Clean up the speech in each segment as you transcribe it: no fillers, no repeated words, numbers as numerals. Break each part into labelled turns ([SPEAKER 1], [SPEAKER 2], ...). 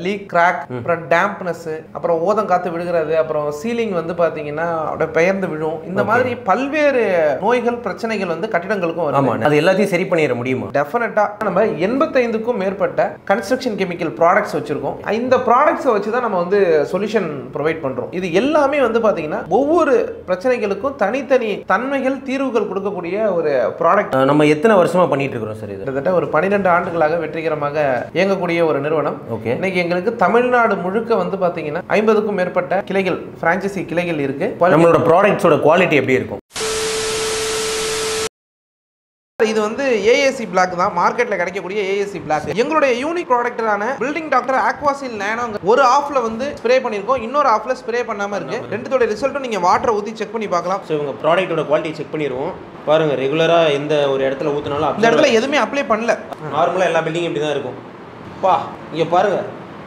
[SPEAKER 1] League crack அப்புறம் dampness அப்புறம் ஓதம் காத்து விழுகிறது அப்புறம் சீலிங் வந்து பாத்தீங்கன்னா அப்படியே பெயர்ந்து விழும் இந்த மாதிரி பல்வேறு நோய்கள் பிரச்சனைகள் வந்து கட்டிடங்களுக்கும் வரும்
[SPEAKER 2] அது எல்லாத்தையும் சரி பண்ணிட முடியுமா
[SPEAKER 1] டெஃபினட்டா நம்ம 85க்கும் மேற்பட்ட கன்ஸ்ட்ரக்ஷன் கெமிக்கல் ப்ராடக்ட்ஸ் வச்சிருக்கோம் இந்த ப்ராடக்ட்ஸை வச்சு தான் நம்ம வந்து சொல்யூஷன் ப்ரொவைட் பண்றோம் இது எல்லாமே வந்து பாத்தீங்கன்னா ஒவ்வொரு பிரச்சனைகளுக்கும் தனித்தனி தன்மைகள் தீர்வுகள் கொடுக்கக்கூடிய ஒரு ப்ராடக்ட்
[SPEAKER 2] நம்ம எத்தனை வருஷமா பண்ணிட்டு இருக்கிறோம் சார் இது
[SPEAKER 1] கிட்டத்தட்ட ஒரு 12 ஆண்டுகளாக வெற்றிகரமாக இயங்கக்கூடிய ஒரு நிறுவனம்
[SPEAKER 2] ஓகே
[SPEAKER 1] இன்னைக்கு எங்களுக்கு தமிழ்நாடு முழுக்க வந்து பாத்தீங்கன்னா 50க்கும் மேற்பட்ட கிளைகள் பிரான்ச்சைசி கிளைகள் இருக்கு
[SPEAKER 2] நம்மளோட ப்ராடக்ட்ஸோட குவாலிட்டி எப்படி இருக்கும்
[SPEAKER 1] இது வந்து ஏஏசி பிளாக் தான் மார்க்கெட்ல கிடைக்கக்கூடிய ஏஏசி பிளாக் எங்களுடைய யூனிக் ப்ராடக்டான பில்டிங் டாக்டர் ஆக்வாசில் நேனோ ஒரு ஆஃப்ல வந்து ஸ்ப்ரே பண்ணிருக்கோம் இன்னொரு ஆஃப்ல ஸ்ப்ரே பண்ணாம இருக்கு ரெண்டுத்தோட ரிசல்ட்டும் நீங்க வாட்டரை ஊத்தி செக் பண்ணி பார்க்கலாம்
[SPEAKER 2] ஸோ இவங்க ப்ராடக்ட்டோட குவாலிட்டி செக் பண்ணிடுவோம் பாருங்க ரெகுலரா எந்த ஒரு இடத்துல ஊத்தினாலும்
[SPEAKER 1] இந்த இடத்துல எதுவுமே அப்ளை பண்ணல
[SPEAKER 2] நார்மலா எல்லா பில்டிங் இப்படி தான் இருக்கும் பா இங்க பாருங்க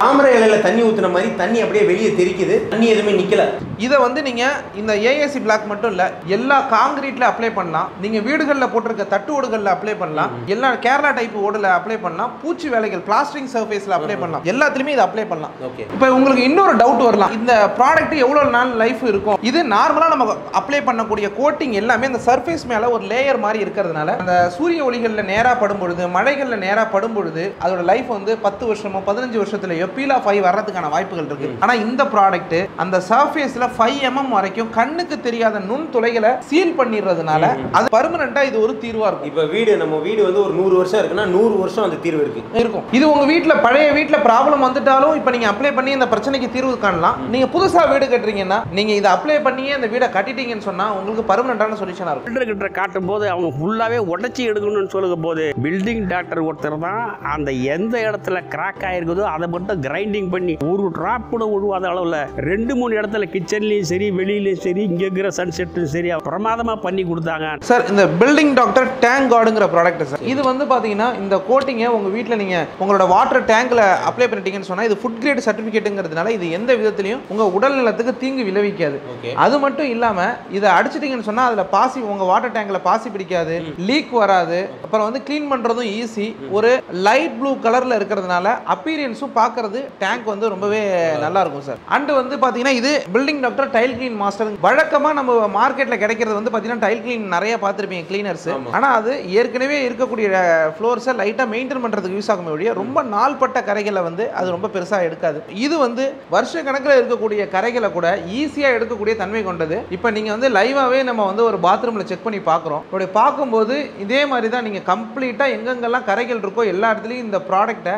[SPEAKER 2] தாமரை இலையில தண்ணி ஊத்துன மாதிரி தண்ணி அப்படியே வெளியே தெரிக்குது தண்ணி எதுவுமே நிக்கல
[SPEAKER 1] இதை வந்து நீங்க இந்த ஏஏசி பிளாக் மட்டும் இல்ல எல்லா காங்கிரீட்ல அப்ளை பண்ணலாம் நீங்க வீடுகளில் போட்டிருக்க தட்டு ஓடுகளில் அப்ளை பண்ணலாம் எல்லா கேரளா டைப் ஓடுல அப்ளை பண்ணலாம் பூச்சி வேலைகள் பிளாஸ்டரிங் சர்ஃபேஸ்ல அப்ளை பண்ணலாம் எல்லாத்துலயுமே இதை அப்ளை பண்ணலாம்
[SPEAKER 2] ஓகே
[SPEAKER 1] இப்போ உங்களுக்கு இன்னொரு டவுட் வரலாம் இந்த ப்ராடக்ட் எவ்வளவு நாள் லைஃப் இருக்கும் இது நார்மலா நம்ம அப்ளை பண்ணக்கூடிய கோட்டிங் எல்லாமே இந்த சர்ஃபேஸ் மேல ஒரு லேயர் மாதிரி இருக்கிறதுனால அந்த சூரிய ஒளிகள்ல நேரா படும் பொழுது மழைகள்ல நேரா படும் பொழுது அதோட லைஃப் வந்து 10 வருஷமோ 15 வருஷத்துலயோ பீல் ஆஃப் ஆகி வர்றதுக்கான வாய்ப்புகள் இருக்கு ஆனா இந்த ப்ராடக்ட் அந்த சர்ஃபேஸ்ல 5 mm வரைக்கும் கண்ணுக்கு தெரியாத நுண் துளைகளை சீல் பண்ணிடுறதுனால அது பெர்மனண்டா இது ஒரு தீர்வா இருக்கும்
[SPEAKER 2] இப்போ நம்ம வீடு வந்து ஒரு 100 வருஷம் இருக்குன்னா 100 வருஷம் அந்த தீர்வு இருக்கும்
[SPEAKER 1] இது உங்க வீட்ல பழைய வீட்ல ப்ராப்ளம் வந்துட்டாலும் இப்போ நீங்க அப்ளை பண்ணி இந்த பிரச்சனைக்கு தீர்வு காணலாம் நீங்க புதுசா வீடு கட்டுறீங்கன்னா நீங்க இதை அப்ளை பண்ணியே இந்த வீடை கட்டிட்டீங்கன்னு சொன்னா உங்களுக்கு பெர்மனண்டான சொல்யூஷனா இருக்கும்
[SPEAKER 3] பில்டர் கிட்ட காட்டும் போது அவங்க ஃபுல்லாவே உடைச்சி எடுக்கணும்னு சொல்லும் போது பில்டிங் டாக்டர் ஒருத்தர் தான் அந்த எந்த இடத்துல கிராக் ஆயிருக்குதோ அதை மட்டும் கிரைண்டிங் பண்ணி ஒரு டிராப் கூட விழுவாத அளவில் 2-3 இடத்துல கிச்சன்லயும் சரி வெளியிலயும் சரி இங்க இருக்கிற சன்செட்டும் சரி பிரமாதமா பண்ணி கொடுத்தாங்க
[SPEAKER 1] சார் இந்த பில்டிங் டாக்டர் டேங்க் கார்டுங்கிற ப்ராடக்ட் சார் இது வந்து பாத்தீங்கன்னா இந்த கோட்டிங்கை உங்க வீட்டில் நீங்க உங்களோட வாட்டர் டேங்க்ல அப்ளை பண்ணிட்டீங்கன்னு சொன்னா இது ஃபுட் கிரேட் சர்டிஃபிகேட்டுங்கிறதுனால இது எந்த விதத்திலையும் உங்க உடல் நலத்துக்கு தீங்கு விளைவிக்காது அது மட்டும் இல்லாம இதை அடிச்சிட்டீங்கன்னு சொன்னா அதுல பாசி உங்க வாட்டர் டேங்க்ல பாசி பிடிக்காது லீக் வராது அப்புறம் வந்து கிளீன் பண்றதும் ஈஸி ஒரு லைட் ப்ளூ கலர்ல இருக்கிறதுனால அப்பீரியன்ஸும் பார்க்கறது டேங்க் வந்து ரொம்பவே நல்லா இருக்கும் சார் அண்ட் வந்து பாத்தீங்கன்னா இது building doctor tile clean master வழக்கமா நம்ம மார்க்கெட்ல கிடைக்கிறது வந்து பாத்தீங்கன்னா டைல் கிளீன் நிறைய பார்த்திருப்பீங்க கிளீனர்ஸ் ஆனா அது ஏற்கனவே இருக்கக்கூடிய ஃப்ளோர்ஸை லைட்டா மெயின்டைன் பண்றதுக்கு யூஸ் ஆகும் முடியும் ரொம்ப நாள்பட்ட கரைகளை வந்து அது ரொம்ப பெருசா எடுக்காது இது வந்து வருஷ கணக்கில் இருக்கக்கூடிய கரைகளை கூட ஈஸியா எடுக்கக்கூடிய தன்மை கொண்டது இப்போ நீங்க வந்து லைவாவே நம்ம வந்து ஒரு பாத்ரூம்ல செக் பண்ணி பார்க்குறோம் அப்படி பார்க்கும்போது இதே மாதிரி தான் நீங்க கம்ப்ளீட்டா எங்கெங்கெல்லாம் கரைகள் இருக்கோ எல்லா இடத்துலையும் இந்த ப்ராடக்ட்டை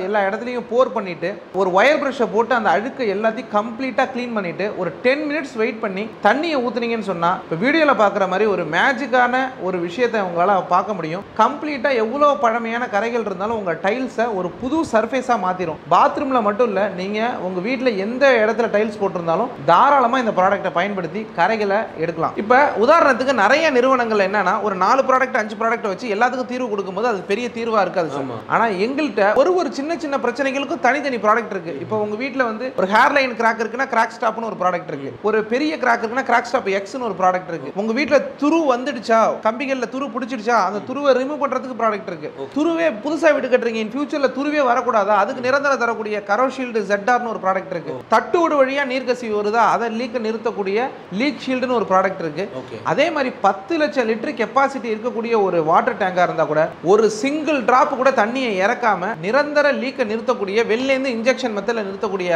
[SPEAKER 1] எல்லா இடத்துலையும் போர் பண்ணிட்டு ஒரு ஒயர் பிரஷை போட்டு அந்த அழுக்கு எல்லாத்தையும் கம்ப்ளீட்டா க்ளீன் பண்ணிட்டு ஒரு 10 மினிட்ஸ் வெயிட் பண்ணி தண்ணியை ஊத்துனீங்கன்னு சொன்னா இப்போ வீடியோல பார்க்குற மாதிரி ஒரு மேஜிக்கான ஒரு விஷயத்தை உங்களால் பார்க்க முடியும் கம்ப்ளீட்டா எவ்வளோ பழமையான கரைகள் இருந்தாலும் உங்க டைல்ஸை ஒரு புது சர்ஃபேஸா மாத்திரும் பாத்ரூம்ல மட்டும் இல்ல நீங்க உங்க வீட்டில் எந்த இடத்துல டைல்ஸ் போட்டிருந்தாலும் தாராளமா இந்த ப்ராடக்ட்டை பயன்படுத்தி கரைகளை எடுக்கலாம் இப்போ உதாரணத்துக்கு நிறைய நிறுவனங்கள் என்னன்னா ஒரு 4 ப்ராடக்ட் 5 ப்ராடக்ட் வச்சு எல்லாத்துக்கும் தீர்வு கொடுக்கும்போது அது பெரிய தீர்வா இருக்காது ஆனா எங்கள்கிட்ட ஒரு சின்ன சின்ன பிரச்சனைகளுக்கும் தனித்தனி ப்ராடக்ட் இருக்கு இப்போ உங்க வீட்டில் வந்து ஒரு ஹேர் லைன் கிராக் இருக்குன்னா கிராக் ஸ்டாப்னு ஒரு ப்ராடக்ட் இருக்கு ஒரு பெரிய கிராக் இருக்குன்னா கிராக் ஸ்டாப் எக்ஸ்னு ஒரு ப்ராடக்ட் இருக்கு உங்க வீட்டில் துரு வந்துடுச்சா கம்பிகள்ல துரு பிடிச்சிடுச்சா அந்த துருவை ரிமூவ் பண்றதுக்கு ப்ராடக்ட் இருக்கு துருவே புதுசா வீடு கட்டுறீங்க இன் ஃபியூச்சர்ல துருவே வரக்கூடாதா அதுக்கு நிரந்தரம் தரக்கூடிய கரோஷீல்டு ZRனு ஒரு ப்ராடக்ட் இருக்கு தட்டோடு வழியா நீர்க்கசிவு வருதா அதை லீக் நிறுத்தக்கூடிய லீக் ஷீல்டுன்னு ஒரு ப்ராடக்ட் இருக்கு அதே மாதிரி 10 லட்சம் லிட்டர் கெப்பாசிட்டி இருக்கக்கூடிய ஒரு வாட்டர் டேங்கா இருந்தா கூட ஒரு சிங்கிள் டிராப் கூட தண்ணியை இறக்காம நிரந்தர லீக்கை நிறுத்தக்கூடிய வெளிலேருந்து இன்ஜெக்ஷன் மெத்தட்ல நிறுத்தக்கூடிய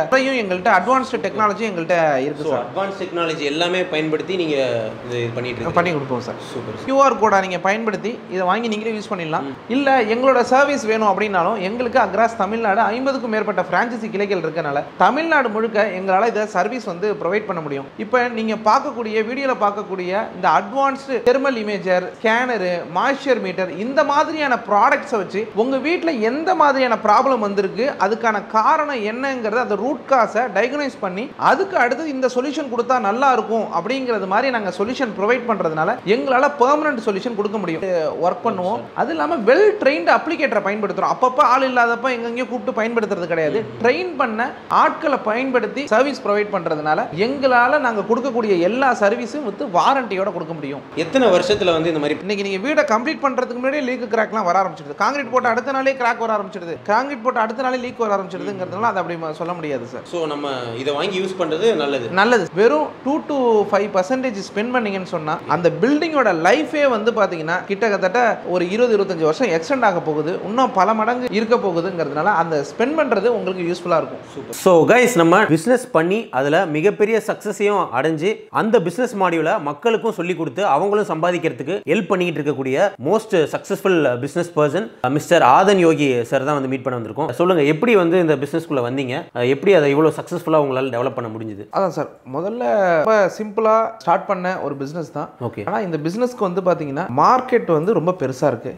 [SPEAKER 1] எங்கள்கிட்ட அட்வான்ஸ்டு டெக்னாலஜி எங்கள்கிட்ட இருக்கு சார்
[SPEAKER 2] அட்வான்ஸ் டெக்னாலஜி எல்லாமே பயன்படுத்தி நீங்க இது பண்ணி
[SPEAKER 1] கொடுப்போம் சார் சூப்பர் QR கோடை நீங்க பயன்படுத்தி இதை வாங்கி நீங்களே யூஸ் பண்ணிடலாம் இல்ல எங்களோட சர்வீஸ் வேணும் அப்படின்னாலும் எங்களுக்கு அக்ராஸ் தமிழ்நாடு 50க்கும் மேற்பட்ட பிரான்ச்சைசி கிளைகள் இருக்கனால தமிழ்நாடு முழுக்க எங்களால் இதை சர்வீஸ் வந்து ப்ரொவைட் பண்ண முடியும் இப்போ நீங்க பார்க்கக்கூடிய வீடியோல பார்க்கக்கூடிய இந்த advanced thermal imager scanner moisture meter இந்த மாதிரியான ப்ராடக்ட்ஸை வச்சு உங்க வீட்டில் எந்த மாதிரியான ப்ராப்ளம் வந்திருக்கு அதுக்கான காரணம் என்னங்கிறது அந்த ரூட் காஸை டயக்னைஸ் பண்ணி அதுக்கு அடுத்து இந்த சொல்யூஷன் கொடுத்தா நல்லா இருக்கும் அப்படிங்கிறது மாதிரி நாங்கள் சொல்யூஷன் ப்ரொவைட் பண்றதுனால எங்களால் பெர்மனன்ட் சொல்யூஷன் கொடுக்க முடியும் ஒர்க் பண்ணுவோம் அது இல்லாமல் வெல் ட்ரெயின்டு அப்ளிகேட்டரை பயன்படுத்துறோம் அப்பப்போ ஆள் இல்லாதப்ப எங்கெங்கேயும் கூப்பிட்டு பயன்படுத்துறது கிடையாது ட்ரெயின் பண்ண ஆட்களை பயன்படுத்தி சர்வீஸ் ப்ரொவைட் பண்றதுனால எங்களால் நாங்கள் கொடுக்கக்கூடிய எல்லா சர்வீஸும் வித் வாரண்டியோட கொடுக்க முடியும்
[SPEAKER 2] எத்தனை வருஷத்துல வந்து இந்த மாதிரி
[SPEAKER 1] இன்னைக்கு நீங்க வீடை கம்ப்ளீட் பண்றதுக்கு முன்னாடியே லீக் கிராக்லாம் வர ஆரம்பிச்சிடுது காங்கிரீட் போட்ட அடுத்த நாளே கிராக் வர ஆரம்பிச்சிடுது காங்கிரீட் போட்ட அடுத்த நாளே லீக் வர ஆரம்பிச்சிடுதுங்கிறதுனால அது அப்படி சொல்ல முடியாது சார்.
[SPEAKER 2] ஸோ நம்ம இதை வாங்கி யூஸ் பண்ணுறது நல்லது.
[SPEAKER 1] வெறும் 2 to 5% ஸ்பெண்ட் பண்ணீங்கன்னு சொன்னால் அந்த பில்டிங்கோட லைஃபே வந்து பார்த்தீங்கன்னா கிட்டத்தட்ட ஒரு 20-25 வருஷம் எக்ஸ்டெண்ட் ஆக போகுது, இன்னும் பல மடங்கு இருக்க போகுதுங்கிறதுனால அந்த ஸ்பெண்ட் பண்ணுறது உங்களுக்கு யூஸ்ஃபுல்லாக இருக்கும்.
[SPEAKER 2] சூப்பர். ஸோ கைஸ், நம்ம பிஸ்னஸ் பண்ணி அதில் மிகப்பெரிய சக்ஸஸையும் அடைஞ்சு அந்த பிஸ்னஸ் மாடியூலை மக்களுக்கும் சொல்லி கொடுத்து அவங்களும் சம்பாதிக்கிறதுக்கு ஹெல்ப் பண்ணிக்கிட்டு இருக்கக்கூடிய most successful business person mister Adhan Yogi sir தான் வந்து மீட் பண்ண வந்திருக்கோம். சொல்லுங்க, எப்படி வந்து இந்த பிஸ்னஸ்குள்ளே வந்தீங்க, எப்படி அதை இவ்வளோ சக்ஸஸ்ஃபுல்லாக உங்களால் டெவலப் பண்ண முடிஞ்சுது?
[SPEAKER 1] அதான் சார், முதல்ல ரொம்ப சிம்பிளாக ஸ்டார்ட் பண்ண ஒரு பிஸ்னஸ் தான்.
[SPEAKER 2] ஓகே.
[SPEAKER 1] ஆனால் இந்த பிஸ்னஸ்க்கு வந்து பார்த்தீங்கன்னா மார்க்கெட் வந்து ரொம்ப பெருசாக இருக்கு,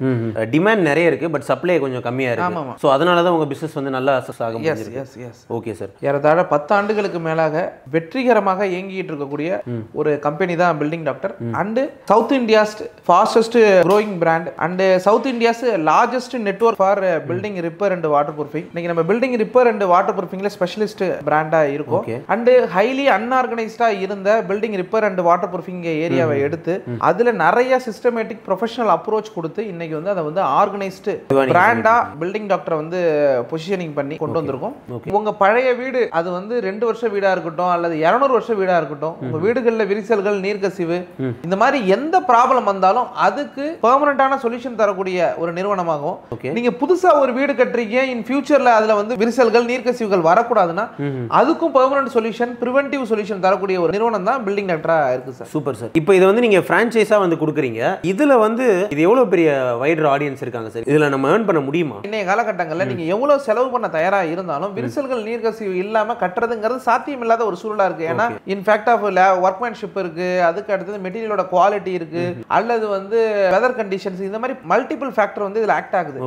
[SPEAKER 2] டிமாண்ட் நிறைய இருக்கு, பட் சப்ளை கொஞ்சம் கம்மியாக இருக்கு.
[SPEAKER 1] ஆமாம்.
[SPEAKER 2] ஸோ அதனால தான் உங்கள் பிஸ்னஸ் வந்து நல்லா சக்ஸஸ் ஆக முடிஞ்சிருக்கு.
[SPEAKER 1] எஸ்.
[SPEAKER 2] Okay sir.
[SPEAKER 1] ஏறத்தாழ 10 ஆண்டுகளுக்கு மேலாக வெற்றிகரமாக இயங்கிட்டு இருக்கக்கூடிய ஒரு கம்பெனி தான் building doctor. And south India's fastest growing brand and south India's largest network for building repair and water proofing. இன்னைக்கு நம்ம பில்டிங் ரிப்பேர் அண்ட் வாட்டர் ப்ரூஃபிங்ல ஸ்பெஷலிஸ்ட் பிராண்டா இருக்கும். அண்ட் ஹைலி அன்ஆர்கனைஸ்டா இருந்த building repair and water proofing ஏரியாவை எடுத்து அதுல நிறைய சிஸ்டமேட்டிக் ப்ரொஃபஷனல் அப்ரோச் கொடுத்து இன்னைக்கு வந்து அதை வந்து ஆர்கனைஸ்டு பிராண்டா பில்டிங் டாக்டர் வந்து பொசிஷனிங் பண்ணி கொண்டு வந்திருக்கோம். உங்க பழைய வீடு அது வந்து 2 வருஷ வீடா இருக்கட்டும் அல்லது 200 வருஷ வீடா இருக்கட்டும், உங்க வீடுகள்ல விரிசல்கள், நீர்க்கசிவு, இந்த மாதிரி எந்த ப்ராப்ளம் வந்தாலும் அதுக்கு பெர்மனன்ட்டான சொல்யூஷன் தரக்கூடிய ஒரு நிறுவனமாகும். நீங்க புதுசா ஒரு வீடு கட்டுறீங்க, இன் ஃபியூச்சர்ல அதுல வந்து விரிசல்கள், நீர்க்கசிவுகள் வரக்கூடாதுன்னா அதுக்கும் பெர்மனன்ட் சொல்யூஷன், பிரிவென்டிவ் சொல்யூஷன் தரக்கூடிய ஒரு நிறுவனம் தான் பில்டிங் டாக்டரா இருக்கு சார்.
[SPEAKER 2] Super sir. இப்போ இதை வந்து நீங்க பிரான்ச்சைஸா வந்து கொடுக்குறீங்க, இதுல வந்து இது எவ்வளவு பெரிய வைடர் ஆடியன்ஸ் இருக்காங்க சார், இதுல நம்ம ஏர்ன் பண்ண முடியுமா?
[SPEAKER 1] இன்னைய காலகட்டங்களில் நீங்க எவ்வளவு செலவு பண்ண தயாரா இருந்தாலும் விரிசல்கள், நீர்க்கசிவு இல்லாம கட்டுறதுங்கிறது சாத்தியம் இல்லாத ஒரு சூழலா இருக்கு. ஏன்னா இன்ஃபேக்ட் ஆஃப் ஒர்க்மேன்ஷிப் இருக்கு, அதுக்கு அடுத்தது மெட்டீரியலோட குவாலிட்டி இருக்கு, அல்லது வந்து வெதர் கண்டிஷன்ஸ், இந்த மாதிரி மல்டிபிள் ஃபேக்டர் வந்து இதுல ஆக்ட் ஆகுது.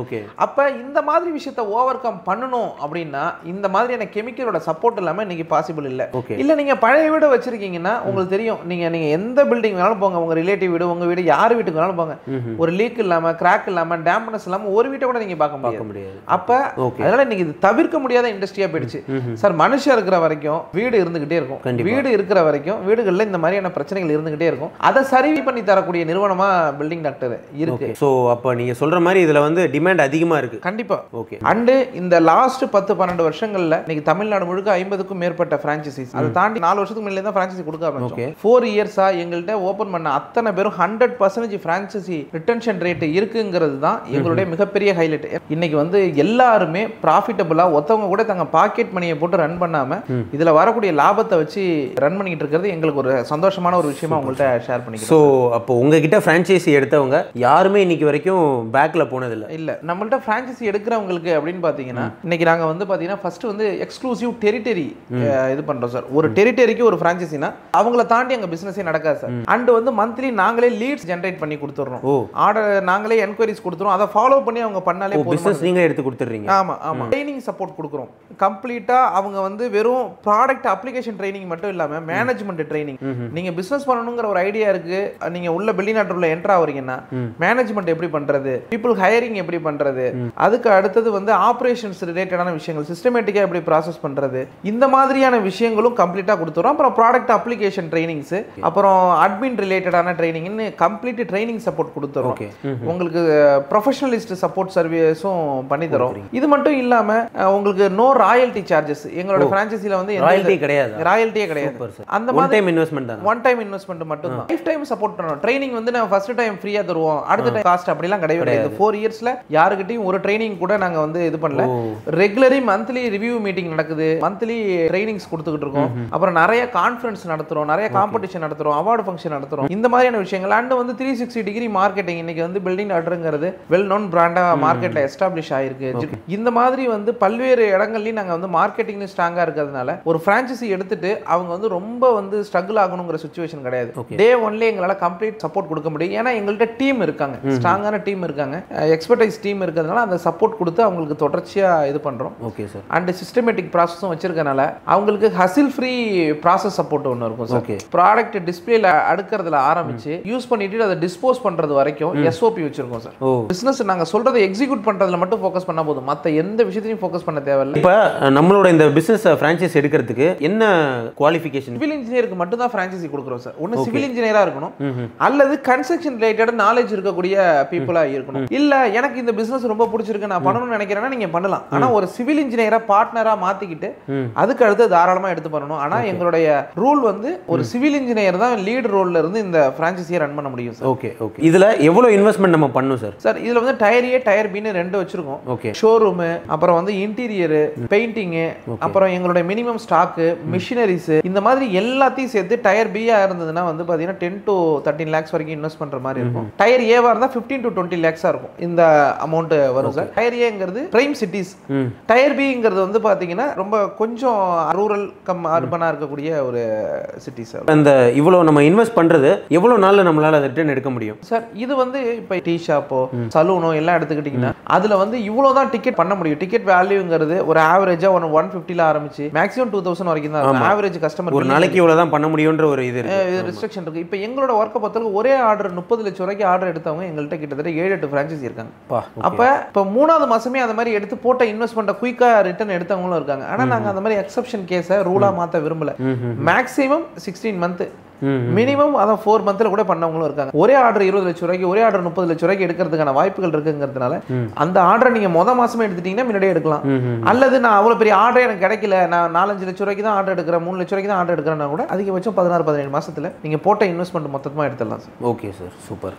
[SPEAKER 1] அப்ப இந்த மாதிரி விஷயத்தை ஓவர் கம் பண்ணணும் அப்படின்னா இந்த மாதிரியான கெமிக்கலோட சப்போர்ட் இல்லாம இன்னைக்கு பாசிபிள் இல்ல. இல்ல நீங்க பழைய வீடு வச்சிருக்கீங்கன்னா உங்களுக்கு தெரியும், நீங்க எந்த பில்டிங் வேணாலும் போங்க, உங்க ரிலேட்டிவ் வீடு, உங்க வீடு, யார் வீட்டுக்கு வேணாலும் போங்க, ஒரு லீக் இல்லாம, கிராக் இல்லாம, டேம்ப்னஸ் இல்லாம ஒரு வீட்டை கூட நீங்க பார்க்க முடியாது. அப்ப அதனால இன்னைக்கு இது தவிர்க்க முடியாத இண்டஸ்ட்ரியா போயிடுச்சு சார். மனுஷன் இருக்கிற வரைக்கும் வீடு இருந்துகிட்டே இருக்கும், வீடு இருக்கிற வரைக்கும் வீடுகள்ல இந்த மாதிரியான பிரச்சனைகள் இருந்துகிட்டே இருக்கும். அதை சரி பண்ணி தரக்கூடிய நிறுவனமா பில்டிங் டாக்டர் இருக்கு.
[SPEAKER 2] சோ அப்ப நீங்க சொல்ற மாதிரி இதுல வந்து டிமாண்ட் அதிகமா இருக்கு.
[SPEAKER 1] கண்டிப்பா. ஓகே. அண்ட் இந்த லாஸ்ட் 10-12 வருஷங்கள்ல இன்னைக்கு தமிழ்நாடு முழுக்க 50க்கும் மேற்பட்ட பிரான்ச்சைசிஸ், அதை தாண்டி 4 வருஷத்துக்கு முன்னாடி தான் பிரான்ச்சைசி கொடுக்க ஆரம்பிச்சோம். 4 இயர்ஸா எங்கள்கிட்ட ஓபன் பண்ண அத்தனை பேரும் 100% பிரான்ச்சைசி ரிட்டன்ஷன் ரேட் இருக்குங்கிறது தான் எங்களுடைய மிகப்பெரிய ஹைலைட். இன்னைக்கு வந்து எல்லாருமே ப்ராஃபிட்டபிளா ஒருத்தவங்க கூட தங்க பாக்கெட் மணியை போட்டு ரன் பண்ணாம இதுல வரக்கூடிய லாபத்தை வச்சு ரன் பண்ணிட்டு இருக்கிறது எங்களுக்கு ஒரு சந்தோஷமான ஒரு விஷயமா உங்கள்கிட்ட ஷேர் பண்ணிக்கிறேன்.
[SPEAKER 2] ஸோ அப்போ உங்ககிட்ட பிரான்ச்சைசி எடுத்தவங்க யாருமே இன்னைக்கு வரைக்கும் பேக்ல போனதில்லை?
[SPEAKER 1] இல்ல, நம்மள்ட்ட பிரான்ச்சைசி எடுக்கிறவங்களுக்கு அப்படின்னு பாத்தீங்கன்னா இன்னைக்கு நாங்க வந்து பாத்தீங்கன்னா ஃபர்ஸ்ட் வந்து எக்ஸ்க்ளூசிவ் டெரிட்டரி இது பண்றோம் சார். ஒரு டெரிட்டரிக்கு ஒரு பிரான்ச்சைசினா அவங்கள தாண்டி எங்க பிசினஸே நடக்காது சார். அண்ட் வந்து மந்த்லி நாங்களே லீட்ஸ் ஜெனரேட் பண்ணி கொடுத்துறோம், ஆர்டர் நாங்களே என்கொயரிஸ் கொடுத்துறோம், அதை ஃபாலோ பண்ணி அவங்க பண்ணாலே
[SPEAKER 2] பிசினஸ் நீங்க எடுத்து கொடுத்துறீங்க.
[SPEAKER 1] ஆமா. ட்ரைனிங் சப்போர்ட் கொடுக்குறோம் கம்ப்ளீட்டா. அவங்க வந்து வெறும் ப்ராடக்ட் அப்ளிகேஷன் ட்ரைனிங் மட்டும் இல்லாம மேனேஜ்மெண்ட் ட்ரைனிங். நீங்க பிசினஸ் பண்ணணுங்கிற ஒரு ஐடியா இருக்கு, நீங்க உள்ள பில்டிங் டாக்டர்ல என்டர் ஆவறீங்கன்னா மேனேஜ்மெண்ட் எப்படி பண்றது, பீப்புள் ஹையரிங் எப்படி பண்றது, அதுக்கு அடுத்தது வந்து ஆபரேஷன்ஸ் ரிலேட்டடான விஷயங்கள் சிஸ்டமேட்டிக்கா எப்படி ப்ராசஸ் பண்றது, இந்த மாதிரியான விஷயங்களும் கம்ப்ளீட்டா கொடுத்துறோம். அப்புறம் ப்ராடக்ட் அப்ளிகேஷன் ட்ரைனிங்ஸ், அப்புறம் அட்மின் ரிலேட்டடான ட்ரைனிங்னு கம்ப்ளீட் ட்ரைனிங் சப்போர்ட் கொடுத்துறோம். உங்களுக்கு ப்ரொஃபஷனலிஸ்ட் சப்போர்ட் சர்வீஸும் பண்ணி தரோம். இது மட்டும் இல்லாம உங்களுக்கு நோ ராயல்டி சார்ஜஸ் எங்களோட பிரான்ச்சைசில வந்து ராயல்டியே கிடையாது. அந்த மாதிரி ஒன் டைம் இன்வெஸ்ட்மென்ட் மட்டும் தான். லைஃப் டைம் சப்போர்ட் பண்ணோம். ட்ரைனிங் வந்து நான் ஃபர்ஸ்ட் டைம் ஃப்ரீயா தருவோம், அடுத்த டைம் காஸ்ட் அப்படிலாம் கிடையாது. இந்த 4 இயர்ஸ்ல யாருக்கிட்டையும் ஒரு ட்ரைனிங் கூட நாங்க வந்து இது பண்ணல. ரெகுலரி மந்த்லி ரிவ்யூ மீட்டிங் நடக்குது, மந்த்லி ட்ரைனிங்ஸ் கொடுத்துக்கிட்டு இருக்கோம். அப்புறம் நிறைய கான்ஃபரன்ஸ் நடத்துறோம், நிறைய காம்படிஷன் நடத்துறோம், அவார்டு ஃபங்க்ஷன் நடத்துறோம், இந்த மாதிரியான விஷயங்கள். அண்ட் வந்து 360 டிகிரி மார்க்கெட்டிங் இன்னைக்கு வந்து பில்டிங் டாக்டர்ங்கிறது வெல் நோன் பிராண்டா மார்க்கெட்ல எஸ்டாப்லிஷ் ஆயிருக்கு. இந்த மாதிரி வந்து பல்வேறு இடங்கள்லயும் நாங்க வந்து மார்க்கெட்டிங் ஸ்ட்ராங்கா இருக்கிறதுனால ஒரு பிரான்ச்சைசி எடுத்துட்டு அவங்க வந்து ரொம்ப வந்து ஸ்ட்ரகிள் ஆகணுங்கிற சிச்சுவேஷன் கிடையாது. டே ஒன்ல எங்களால கம்ப்ளீட் சப்போர்ட் கொடுக்க முடியும். ஏன்னா எங்கள்கிட்ட டீம் இருக்காங்க, ஸ்ட்ராங்கான டீம் இருக்காங்க, எக்ஸ்பர்டைஸ் டீம் இருக்கிறதுனால அந்த சப்போர்ட் கொடுத்து அவங்களுக்கு தொடர்ச்சியா இது பண்றோம். Okay sir. அண்ட் சிஸ்டமேட்டிக் ப்ராசஸும் வச்சிருக்கனால அவங்களுக்கு ஹசில் ஃப்ரீ ப்ராசஸ் சப்போர்ட் ஒன்று இருக்கும் சார். ப்ராடக்ட் டிஸ்பிளேல அடுக்கிறதுல ஆரம்பிச்சு யூஸ் பண்ணிட்டு அதை டிஸ்போஸ் பண்றது வரைக்கும் எஸ்ஓபி வச்சிருக்கோம் சார். பிசினஸ் நாங்க சொல்றதை எக்ஸிக்யூட் பண்றதுல மட்டும் ஃபோக்கஸ் பண்ணா போதும், மத்த எந்த விஷயத்தையும் ஃபோக்கஸ் பண்ண தேவையில்லை.
[SPEAKER 2] இப்போ நம்மளோட இந்த பிசினஸ் பிரான்ச்சைஸ் எடுக்கிறதுக்கு என்ன குவாலிஃபிகேஷன்?
[SPEAKER 1] சிவில் இன்ஜினியருக்கு மட்டும் தான் பிரான்ச்சைசி கொடுக்குறோம் சார். ஒன்னு சிவில் இன்ஜினியரா இருக்கணும், அல்லது கன்ஸ்ட்ரக்ஷன் ரிலேட்டட் நாலேஜ் இருக்கக்கூடிய பீப்புளா இருக்கணும். இல்ல எனக்கு இந்த பிசினஸ் ரொம்ப பிடிச்சிருக்கு நான் பண்ணணும்னு நினைக்கிறேன்னா நீங்க பண்ணலாம். ஆனா ஒரு சிவில் இன்ஜினியரா பார்ட்னரா மாத்திக்கிட்டு அதுக்கு அடுத்து தாராளமா எடுத்து பண்ணணும். ஆனா எங்களுடைய ரூல் வந்து ஒரு சிவில் இன்ஜினியர் தான் லீட் ரோல்ல இருந்து இந்த பிரான்ச்சைசியை ரன் பண்ண முடியும் சார்.
[SPEAKER 2] Okay okay. இதுல எவ்வளவு இன்வெஸ்ட்மெண்ட் நம்ம பண்ணணும் சார்?
[SPEAKER 1] சார் இதுல வந்து டயர் ஏ டயர் பின்னு ரெண்டு வச்சிருக்கோம்.
[SPEAKER 2] ஓகே.
[SPEAKER 1] ஷோரூம், அப்புறம் வந்து இன்டீரியர், பெயிண்டிங், அப்புறம் எங்களுடைய மினிமம் ஸ்டாக், மிஷினரிஸ், இந்த மாதிரி எல்லாத்தையும் சேர்த்து டயர் பியா இருந்ததுன்னா வந்து பாத்தீங்கன்னா 10 to 13 lakhs வரைக்கும் இன்வெஸ்ட் பண்ற மாதிரி இருக்கும். டயர் ஏவா இருந்தா 15 to 20 lakhs இருக்கும் இந்த அமௌண்ட் வரும் சார். டயர் ஏங்கிறது பிரைம் சிட்டிஸ், டயர் பிங்கிறது வந்து பாத்தீங்கன்னா ரொம்ப கொஞ்சம் ரூரல் கம் அர்பனா இருக்கக்கூடிய ஒரு சிட்டி சார்.
[SPEAKER 2] அந்த இவ்வளவு நம்ம இன்வெஸ்ட் பண்றது எவ்வளவு நாள்ல நம்மளால ரிட்டர்ன் எடுக்க முடியும்
[SPEAKER 1] சார்? இது வந்து இப்போ டீ ஷாப்போ சலூனோ எல்லாம் எடுத்துக்கிட்டீங்கன்னா அதுல வந்து இவ்வளவுதான் டிக்கெட் பண்ண முடியும். டிக்கெட் வேல்யூங்கிறது ஒரு ஆவரேஜா 150ல ஆரம்பிச்சு மேக்ஸிமம் 2000 வரைக்கும் தான் ஆவரேஜ் கஸ்டமர்.
[SPEAKER 2] ஒரு நாளைக்கு இவ்வளவுதான் பண்ண முடியும்ன்ற ஒரு இது
[SPEAKER 1] ரெஸ்ட்ரிக்ஷன் இருக்கு. இப்போ எங்களோட ஒர்க்கை பொறுத்தவரைக்கும் ஒரே ஆர்டர் 30 லட்சம் ரூபாய்க்கு ஆர்டர் எடுத்தவங்க எங்கள்கிட்ட கிட்டத்தட்ட 7-8 பிரான்ச்சைஸ் இருக்காங்க. அப்ப இப்போ 3வது மாசமே அந்த மாதிரி எடுத்து போட்ட இன்வெஸ்ட்மெண்ட் குயிக்கா ரிட்டர்ன் எடுத்தவங்களும் இருக்காங்க. ஆனா நாங்க அந்த மாதிரி எக்ஸெப்ஷன் கேஸை ரூலா மாத்த விரும்பல. மேக்ஸிமம் 16 மந்த், மினிமம் அதான் 4 மந்த்ல கூட பண்ணவங்களும் இருக்காங்க. ஒரே ஆர்டர் 20 லட்சம் ரூபாய்க்கு, ஒரே ஆர்டர் 30 லட்சம் ரூபாய்க்கு எடுக்கிறதுக்கான வாய்ப்புகள் இருக்குங்கிறதுனால அந்த ஆர்டரை நீங்க மாசமே எடுத்துட்டீங்கன்னா முன்னாடியே எடுக்கலாம். அல்லது நான் அவ்வளவு பெரிய ஆர்டர் எனக்கு கிடைக்கல, நான் 4-5 லட்சம் ரூபாய்க்கு தான் ஆர்டர் எடுக்கிறேன், 3 லட்சம் ரூபாய்க்கு தான் ஆர்டர் எடுக்கிறேன்னா கூட அதிகபட்சம் 16-17 மாசத்துல நீங்க போட்ட இன்வெஸ்ட்மெண்ட் மொத்தமா எடுத்துடலாம் சார்.
[SPEAKER 2] Okay sir, super.